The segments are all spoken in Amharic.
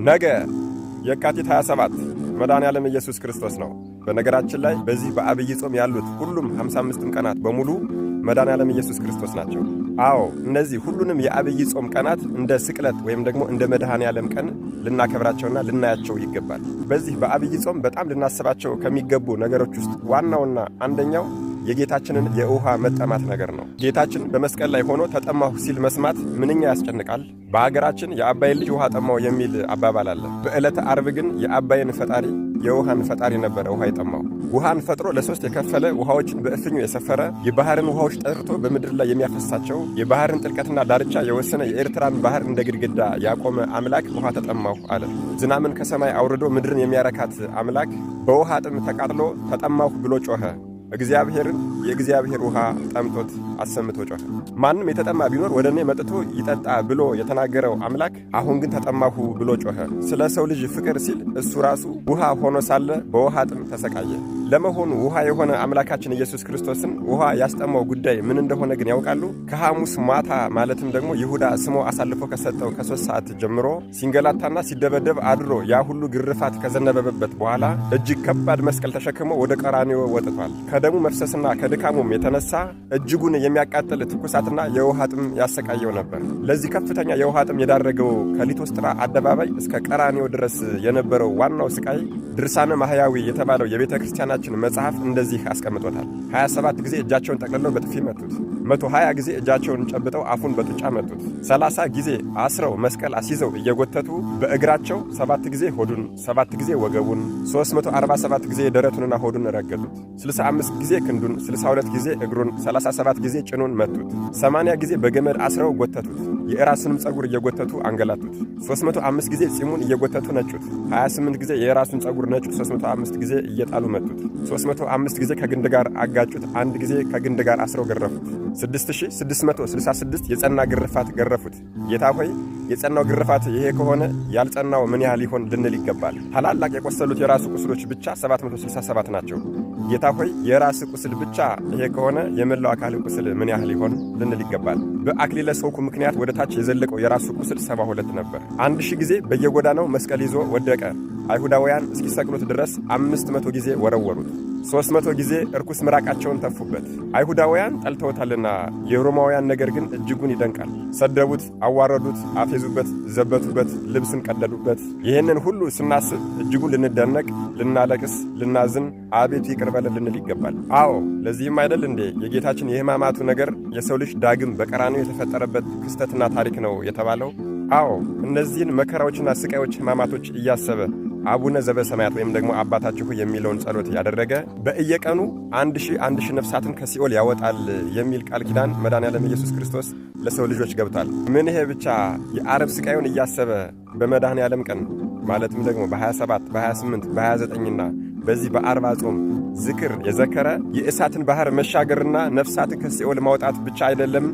ነገ የካቲት 27 መድኃኔዓለም ኢየሱስ ክርስቶስ ነው። በነገራችን ላይ በዚህ በአብይ ጾም ያሉት ሁሉም 55 ቀናት በሙሉ መድኃኔዓለም ኢየሱስ ክርስቶስ ናቸው። አዎ እነዚህ ሁሉንም የአብይ ጾም ቀናት እንደ ስቅለት ወይም ደግሞ እንደ መድኃኔዓለም ቀን ልናከብራቸውና ልናያቸው ይገባል። በዚህ በአብይ ጾም በጣም ልናስባቸው ከሚገቡ ነገሮች ውስጥ ዋናውና አንደኛው የጌታችንን የውሃ መጠማት ነገር ነው። ጌታችን በመስቀል ላይ ሆኖ ተጠማሁ ሲል መስማት ምንኛ ያስጨንቃል። በአገራችን የአባይን ልጅ ውሃ ጠማው የሚል አባባል አለ። በዕለተ ዓርብ ግን የአባይን ፈጣሪ የውሃን ፈጣሪ ነበረ ውሃ የጠማው። ውሃን ፈጥሮ ለሶስት የከፈለ፣ ውሃዎችን በእፍኙ የሰፈረ፣ የባህርን ውሃዎች ጠርቶ በምድር ላይ የሚያፈሳቸው፣ የባህርን ጥልቀትና ዳርቻ የወሰነ፣ የኤርትራን ባህር እንደ ግድግዳ ያቆመ አምላክ ውሃ ተጠማሁ አለ። ዝናምን ከሰማይ አውርዶ ምድርን የሚያረካት አምላክ በውሃ ጥም ተቃጥሎ ተጠማሁ ብሎ ጮኸ። እግዚአብሔርን የእግዚአብሔር ውሃ ጠምቶት አሰምቶ ጮኸ። ማንም የተጠማ ቢኖር ወደ እኔ መጥቶ ይጠጣ ብሎ የተናገረው አምላክ አሁን ግን ተጠማሁ ብሎ ጮኸ። ስለ ሰው ልጅ ፍቅር ሲል እሱ ራሱ ውሃ ሆኖ ሳለ በውሃ ጥም ተሰቃየ። ለመሆኑ ውሃ የሆነ አምላካችን ኢየሱስ ክርስቶስን ውሃ ያስጠማው ጉዳይ ምን እንደሆነ ግን ያውቃሉ? ከሐሙስ ማታ ማለትም ደግሞ ይሁዳ ስሞ አሳልፎ ከሰጠው ከ3 ሰዓት ጀምሮ ሲንገላታና ሲደበደብ አድሮ ያ ሁሉ ግርፋት ከዘነበበበት በኋላ እጅግ ከባድ መስቀል ተሸክሞ ወደ ቀራንዮ ወጥቷል። ከደሙ መፍሰስና ከድካሙም የተነሳ እጅጉን የሚያቃጥል ትኩሳትና የውሃ ጥም ያሰቃየው ነበር። ለዚህ ከፍተኛ የውሃ ጥም የዳረገው ከሊቶስጥራ አደባባይ እስከ ቀራንዮ ድረስ የነበረው ዋናው ስቃይ ድርሳነ ማህያዊ የተባለው የቤተ ክርስቲያናችን መጽሐፍ እንደዚህ አስቀምጦታል። 27 ጊዜ እጃቸውን ጠቅልለው በጥፊ መቱት። 120 ጊዜ እጃቸውን ጨብጠው አፉን በጡጫ መቱት። 30 ጊዜ አስረው መስቀል አስይዘው እየጎተቱ በእግራቸው 7 ጊዜ ሆዱን፣ 7 ጊዜ ወገቡን፣ 347 ጊዜ ደረቱንና ሆዱን ረገጡት። 65 ጊዜ ክንዱን፣ 62 ጊዜ እግሩን፣ 37 ጊዜ ጭኑን መቱት። 80 ጊዜ በገመድ አስረው ጎተቱት። የራሱንም ጸጉር እየጎተቱ አንገላቱት። 305 ጊዜ ጺሙን እየጎተቱ ነጩት። 28 ጊዜ የራሱን ጸጉር ነጩት። 305 ጊዜ እየጣሉ መቱት። 305 ጊዜ ከግንድ ጋር አጋጩት። 1 ጊዜ ከግንድ ጋር አስረው ገረፉት። 6666 የጸና ግርፋት ገረፉት። ጌታ ሆይ የጸናው ግርፋት ይሄ ከሆነ ያልጸናው ምን ያህል ይሆን ልንል ይገባል። ታላላቅ የቆሰሉት የራሱ ቁስሎች ብቻ 767 ናቸው። ጌታ ሆይ የራስ ቁስል ብቻ ይሄ ከሆነ የመላው አካል ቁስል ምን ያህል ይሆን ልንል ይገባል። በአክሊለ ሦኩ ምክንያት ወደ ታች የዘለቀው የራሱ ቁስል 72 ነበር። 1000 ጊዜ በየጎዳናው መስቀል ይዞ ወደቀ። አይሁዳውያን እስኪሰቅሉት ድረስ 500 ጊዜ ወረወሩት። 300 ጊዜ እርኩስ ምራቃቸውን ተፉበት። አይሁዳውያን ጠልተውታልና፣ የሮማውያን ነገር ግን እጅጉን ይደንቃል። ሰደቡት፣ አዋረዱት፣ አፌዙበት፣ ዘበቱበት፣ ልብስን ቀደዱበት። ይህንን ሁሉ ስናስብ እጅጉን ልንደነቅ፣ ልናለቅስ፣ ልናዝን፣ አቤቱ ይቅር በለን ልንል ይገባል። አዎ ለዚህም አይደል እንዴ የጌታችን የሕማማቱ ነገር የሰው ልጅ ዳግም በቀራንዮ የተፈጠረበት ክስተትና ታሪክ ነው የተባለው? አዎ እነዚህን መከራዎችና ስቃዮች ሕማማቶች እያሰበ አቡነ ዘበሰማያት ወይም ደግሞ አባታችሁ የሚለውን ጸሎት ያደረገ በእየቀኑ 1000 ነፍሳትን ከሲኦል ያወጣል የሚል ቃል ኪዳን መድኃኔዓለም ኢየሱስ ክርስቶስ ለሰው ልጆች ገብቷል። ምን ይሄ ብቻ የዓርብ ስቃዩን እያሰበ በመድኃኔዓለም ቀን ማለትም ደግሞ በ27 በ28 በ29ና በዚህ በአርባ ጾም ዝክር የዘከረ የእሳትን ባህር መሻገርና ነፍሳትን ከሲኦል ማውጣት ብቻ አይደለም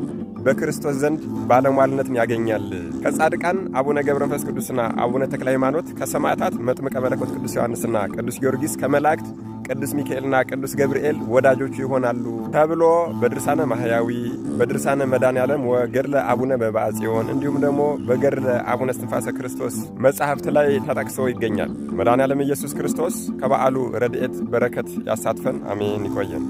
በክርስቶስ ዘንድ ባለሟልነትን ያገኛል። ከጻድቃን አቡነ ገብረ መንፈስ ቅዱስና አቡነ ተክለ ሃይማኖት፣ ከሰማዕታት መጥምቀ መለኮት ቅዱስ ዮሐንስና ቅዱስ ጊዮርጊስ፣ ከመላእክት ቅዱስ ሚካኤልና ቅዱስ ገብርኤል ወዳጆቹ ይሆናሉ ተብሎ በድርሳነ ማህያዊ፣ በድርሳነ መድኃኔዓለም ወገድለ አቡነ በባጽዮን እንዲሁም ደግሞ በገድለ አቡነ እስትንፋሰ ክርስቶስ መጻሕፍት ላይ ተጠቅሶ ይገኛል። መድኃኔዓለም ኢየሱስ ክርስቶስ ከበዓሉ ረድኤት በረከት ያሳትፈን። አሜን። ይቆየን።